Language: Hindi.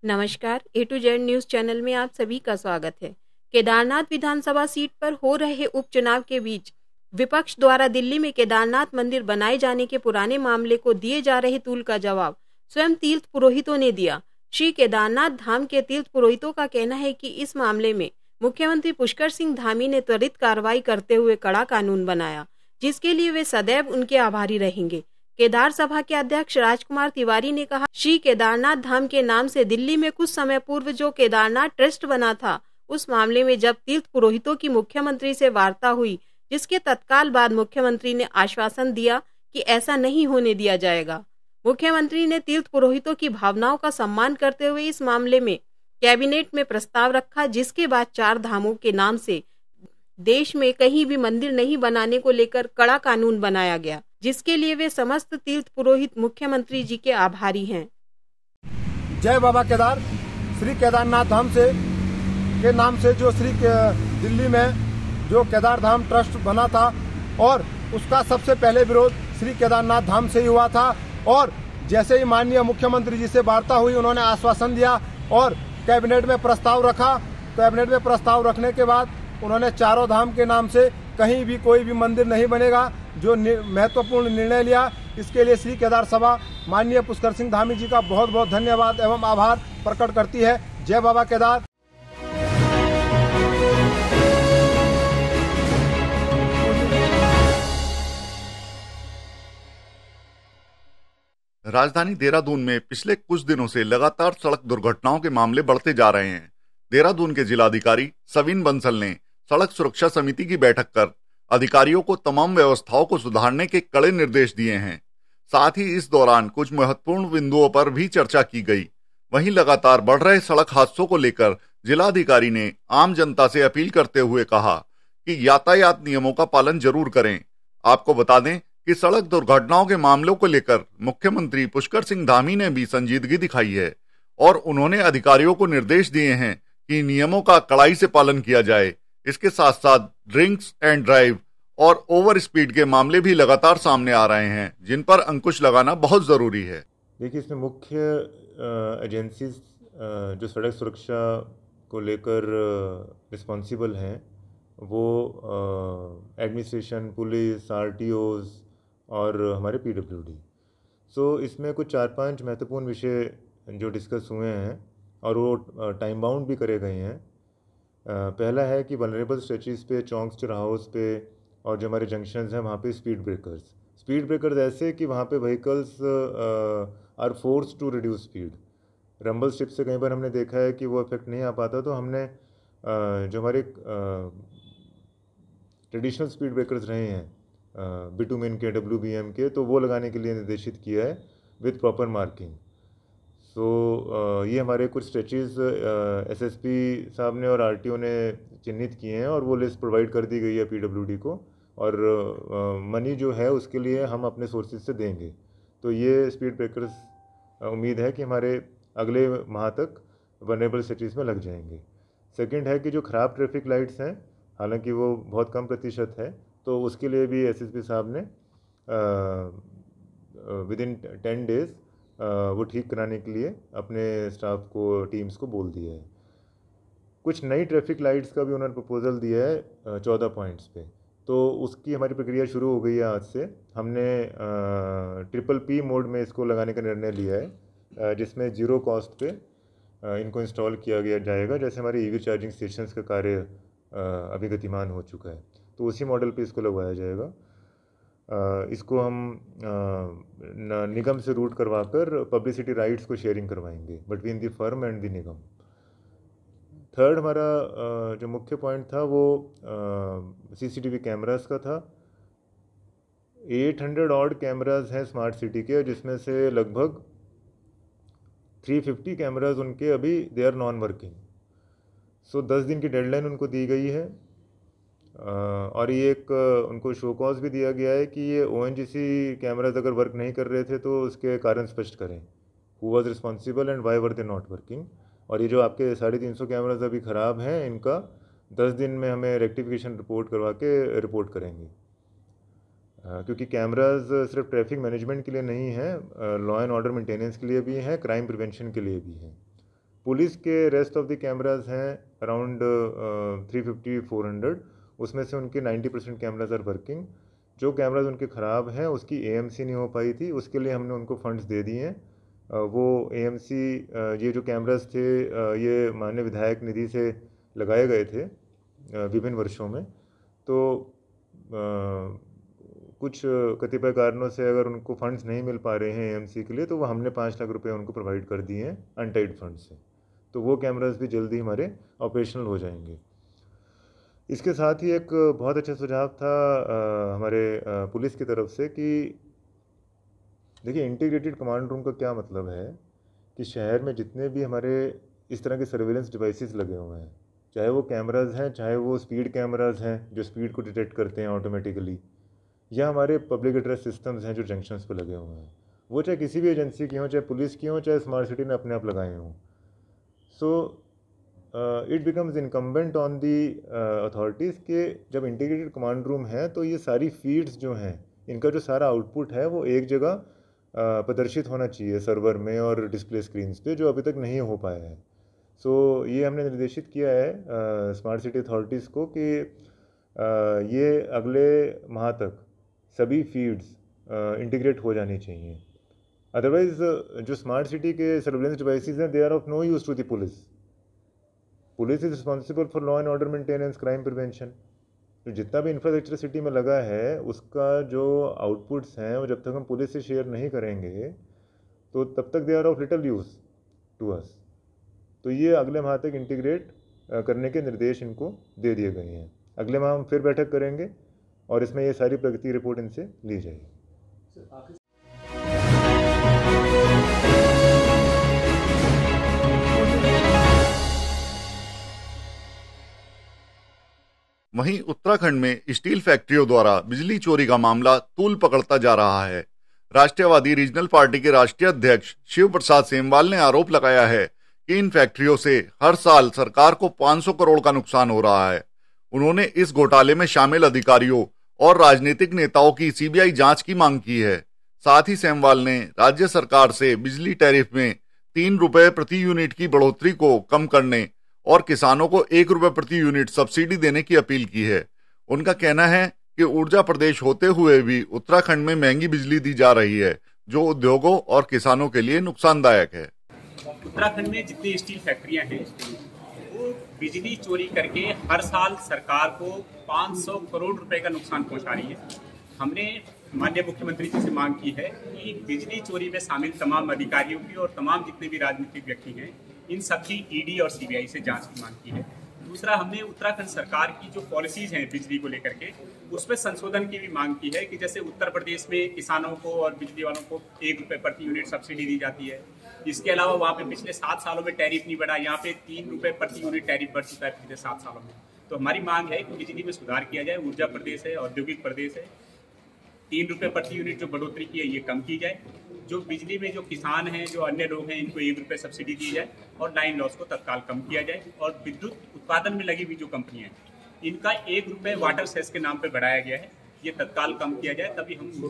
नमस्कार, ए टू जेड न्यूज चैनल में आप सभी का स्वागत है। केदारनाथ विधानसभा सीट पर हो रहे उपचुनाव के बीच विपक्ष द्वारा दिल्ली में केदारनाथ मंदिर बनाए जाने के पुराने मामले को दिए जा रहे तूल का जवाब स्वयं तीर्थ पुरोहितों ने दिया। श्री केदारनाथ धाम के तीर्थ पुरोहितों का कहना है कि इस मामले में मुख्यमंत्री पुष्कर सिंह धामी ने त्वरित कार्रवाई करते हुए कड़ा कानून बनाया, जिसके लिए वे सदैव उनके आभारी रहेंगे। केदार सभा के अध्यक्ष राजकुमार तिवारी ने कहा, श्री केदारनाथ धाम के नाम से दिल्ली में कुछ समय पूर्व जो केदारनाथ ट्रस्ट बना था, उस मामले में जब तीर्थ पुरोहितों की मुख्यमंत्री से वार्ता हुई, जिसके तत्काल बाद मुख्यमंत्री ने आश्वासन दिया कि ऐसा नहीं होने दिया जाएगा। मुख्यमंत्री ने तीर्थ पुरोहितों की भावनाओं का सम्मान करते हुए इस मामले में कैबिनेट में प्रस्ताव रखा, जिसके बाद 4 धामों के नाम से देश में कहीं भी मंदिर नहीं बनाने को लेकर कड़ा कानून बनाया गया, जिसके लिए वे समस्त तीर्थ पुरोहित मुख्यमंत्री जी के आभारी हैं। जय बाबा केदार। श्री केदारनाथ धाम से के नाम से जो दिल्ली में जो केदार धाम ट्रस्ट बना था और उसका सबसे पहले विरोध श्री केदारनाथ धाम से ही हुआ था। और जैसे ही माननीय मुख्यमंत्री जी से वार्ता हुई, उन्होंने आश्वासन दिया और कैबिनेट में प्रस्ताव रखा। कैबिनेट में प्रस्ताव रखने के बाद उन्होंने चारों धाम के नाम से कहीं भी कोई भी मंदिर नहीं बनेगा, जो महत्वपूर्ण निर्णय लिया। इसके लिए श्री केदार सभा माननीय पुष्कर सिंह धामी जी का बहुत बहुत धन्यवाद एवं आभार प्रकट करती है। जय बाबा केदार। राजधानी देहरादून में पिछले कुछ दिनों से लगातार सड़क दुर्घटनाओं के मामले बढ़ते जा रहे हैं। देहरादून के जिलाधिकारी सविन बंसल ने सड़क सुरक्षा समिति की बैठक कर अधिकारियों को तमाम व्यवस्थाओं को सुधारने के कड़े निर्देश दिए हैं। साथ ही इस दौरान कुछ महत्वपूर्ण बिंदुओं पर भी चर्चा की गई। वहीं लगातार बढ़ रहे सड़क हादसों को लेकर जिलाधिकारी ने आम जनता से अपील करते हुए कहा कि यातायात नियमों का पालन जरूर करें। आपको बता दें कि सड़क दुर्घटनाओं के मामलों को लेकर मुख्यमंत्री पुष्कर सिंह धामी ने भी संजीदगी दिखाई है और उन्होंने अधिकारियों को निर्देश दिए हैं कि नियमों का कड़ाई से पालन किया जाए। इसके साथ साथ ड्रिंक्स एंड ड्राइव और ओवर स्पीड के मामले भी लगातार सामने आ रहे हैं, जिन पर अंकुश लगाना बहुत जरूरी है। देखिए, इसमें मुख्य एजेंसीज जो सड़क सुरक्षा को लेकर रिस्पॉन्सिबल हैं वो एडमिनिस्ट्रेशन, पुलिस, आरटीओज और हमारे पीडब्ल्यूडी। सो इसमें कुछ 4-5 महत्वपूर्ण विषय जो डिस्कस हुए हैं और वो टाइम बाउंड भी करे गए हैं। पहला है कि वल्नरेबल स्ट्रेचेस पे, चौंक्स, चौराहों पे और जो हमारे जंक्शंस हैं वहाँ पे स्पीड ब्रेकर्स ऐसे कि वहाँ पे vehicles are force to reduce speed. Rumble strip से कई बार हमने देखा है कि वो इफेक्ट नहीं आ पाता, तो हमने जो हमारे ट्रेडिशनल स्पीड ब्रेकर्स रहे हैं बिटुमेन के, WBM के, तो वो लगाने के लिए निर्देशित किया है विद प्रॉपर मार्किंग। सो ये हमारे कुछ स्ट्रेचेस SSP साहब ने और RTO ने चिन्हित किए हैं और वो लिस्ट प्रोवाइड कर दी गई है PWD को, और मनी जो है उसके लिए हम अपने सोर्सेज से देंगे। तो ये स्पीड ब्रेकर्स उम्मीद है कि हमारे अगले माह तक वल्नरेबल स्ट्रेचेस में लग जाएंगे। सेकंड है कि जो ख़राब ट्रैफिक लाइट्स हैं, हालांकि वो बहुत कम प्रतिशत है, तो उसके लिए भी SSP साहब ने विदिन 10 डेज़ वो ठीक कराने के लिए अपने स्टाफ को, टीम्स को बोल दिया है। कुछ नई ट्रैफिक लाइट्स का भी उन्होंने प्रपोजल दिया है 14 पॉइंट्स पे, तो उसकी हमारी प्रक्रिया शुरू हो गई है आज से। हमने PPP मोड में इसको लगाने का निर्णय लिया है, जिसमें ज़ीरो कॉस्ट पे इनको इंस्टॉल किया गया जाएगा। जैसे हमारे EV चार्जिंग स्टेशंस का कार्य अभी गतिमान हो चुका है, तो उसी मॉडल पे इसको लगवाया जाएगा। इसको हम निगम से रूट करवाकर पब्लिसिटी राइट्स को शेयरिंग करवाएंगे between the firm and the Nigam. Third हमारा जो मुख्य पॉइंट था वो CCTV कैमरास का था। 800 ऑड कैमरास हैं स्मार्ट सिटी के, जिसमें से लगभग 350 कैमरास उनके अभी दे आर नॉन वर्किंग। सो 10 दिन की डेडलाइन उनको दी गई है और ये एक उनको शो कॉज भी दिया गया है कि ये ONGC कैमराज अगर वर्क नहीं कर रहे थे तो उसके कारण स्पष्ट करें, who was responsible and why were they not working. और ये जो आपके 350 कैमराज अभी ख़राब हैं, इनका 10 दिन में हमें रेक्टिफिकेशन रिपोर्ट करवा के रिपोर्ट करेंगे, क्योंकि कैमराज सिर्फ ट्रैफिक मैनेजमेंट के लिए नहीं है, लॉ एंड ऑर्डर मेंटेनेंस के लिए भी हैं, क्राइम प्रिवेंशन के लिए भी हैं। पुलिस के रेस्ट ऑफ द कैमराज हैं अराउंड 350-400, उसमें से उनके 90% कैमराज आर वर्किंग। जो कैमराज उनके ख़राब हैं उसकी AMC नहीं हो पाई थी, उसके लिए हमने उनको फंड्स दे दिए हैं। वो AMC ये जो कैमराज थे ये माननीय विधायक निधि से लगाए गए थे विभिन्न वर्षों में। तो कुछ कतिपय कारणों से अगर उनको फंड्स नहीं मिल पा रहे हैं AMC के लिए, तो वो हमने 5 लाख रुपए उनको प्रोवाइड कर दिए हैं अनटाइड फंड से। तो वो कैमराज भी जल्दी हमारे ऑपरेशनल हो जाएंगे। इसके साथ ही एक बहुत अच्छा सुझाव था हमारे पुलिस की तरफ से कि देखिए, इंटीग्रेटेड कमांड रूम का क्या मतलब है कि शहर में जितने भी हमारे इस तरह के सर्वेलेंस डिवाइसेस लगे हुए हैं, चाहे वो कैमराज हैं, चाहे वो स्पीड कैमराज हैं जो स्पीड को डिटेक्ट करते हैं ऑटोमेटिकली, या हमारे पब्लिक एड्रेस सिस्टम्स हैं जो जंक्शंस पे लगे हुए हैं, वो चाहे किसी भी एजेंसी की हों, चाहे पुलिस की हों, चाहे स्मार्ट सिटी ने अपने आप लगाए हों। So it becomes incumbent on the authorities के जब इंटीग्रेटेड कमांड रूम है तो ये सारी फीड्स जो हैं, इनका जो सारा आउटपुट है वो एक जगह प्रदर्शित होना चाहिए सर्वर में और डिस्प्ले स्क्रीन्स पे, जो अभी तक नहीं हो पाया है। सो ये हमने निर्देशित किया है स्मार्ट सिटी अथॉरिटीज़ को कि ये अगले माह तक सभी फीड्स इंटीग्रेट हो जानी चाहिए। अदरवाइज जो स्मार्ट सिटी के सर्वेलेंस डिवाइसेस हैं, they are of no use to the police. Police is responsible for law and order maintenance, crime prevention. तो जितना भी इंफ्रास्ट्रक्चर सिटी में लगा है उसका जो आउटपुट्स हैं वो जब तक हम पुलिस से शेयर नहीं करेंगे तो तब तक they are of little use to us. तो ये अगले माह तक इंटीग्रेट करने के निर्देश इनको दे दिए गए हैं। अगले माह हम फिर बैठक करेंगे और इसमें ये सारी प्रगति रिपोर्ट इनसे ली जाएगी। वहीं उत्तराखंड में स्टील फैक्ट्रियों द्वारा बिजली चोरी का मामला तूल पकड़ता जा रहा है। राष्ट्रवादी रीजनल पार्टी के राष्ट्रीय अध्यक्ष शिव प्रसाद सेमवाल ने आरोप लगाया है कि इन फैक्ट्रियों से हर साल सरकार को 500 करोड़ का नुकसान हो रहा है। उन्होंने इस घोटाले में शामिल अधिकारियों और राजनीतिक नेताओं की CBI जांच की मांग की है। साथ ही सेमवाल ने राज्य सरकार से बिजली टैरिफ में 3 रुपए प्रति यूनिट की बढ़ोतरी को कम करने और किसानों को 1 रुपए प्रति यूनिट सब्सिडी देने की अपील की है। उनका कहना है कि ऊर्जा प्रदेश होते हुए भी उत्तराखंड में महंगी बिजली दी जा रही है, जो उद्योगों और किसानों के लिए नुकसानदायक है। उत्तराखंड में जितनी स्टील फैक्ट्रियां हैं वो बिजली चोरी करके हर साल सरकार को 500 करोड़ रुपए का नुकसान पहुंचा रही है। हमने माननीय मुख्यमंत्री जी से मांग की है कि बिजली चोरी में शामिल तमाम अधिकारियों की और तमाम जितने भी राजनीतिक व्यक्ति हैं, इन सबकी ED और CBI से जांच की मांग की है। दूसरा, हमने उत्तराखंड सरकार की जो पॉलिसीज हैं बिजली को लेकर के, उसमें संशोधन की भी मांग की है कि जैसे उत्तर प्रदेश में किसानों को और बिजली वालों को 1 रुपए प्रति यूनिट सब्सिडी दी जाती है। इसके अलावा वहाँ पे पिछले 7 सालों में टैरिफ नहीं बढ़ा, यहाँ पे 3 रुपए प्रति यूनिट टैरिफ बढ़ चुका है पिछले 7 सालों में। तो हमारी मांग है कि बिजली में सुधार किया जाए। ऊर्जा प्रदेश है, औद्योगिक प्रदेश है, 3 रुपए प्रति यूनिट जो बढ़ोतरी की है ये कम की जाए। जो बिजली में जो किसान हैं, जो अन्य लोग हैं, इनको 1 रुपए सब्सिडी दी जाए और लाइन लॉस को तत्काल कम किया जाए। और विद्युत उत्पादन में लगी हुई जो कंपनियां हैं, इनका 1 रुपए वाटर सेस के नाम पे बढ़ाया गया है, ये तत्काल कम किया जाए, तभी हम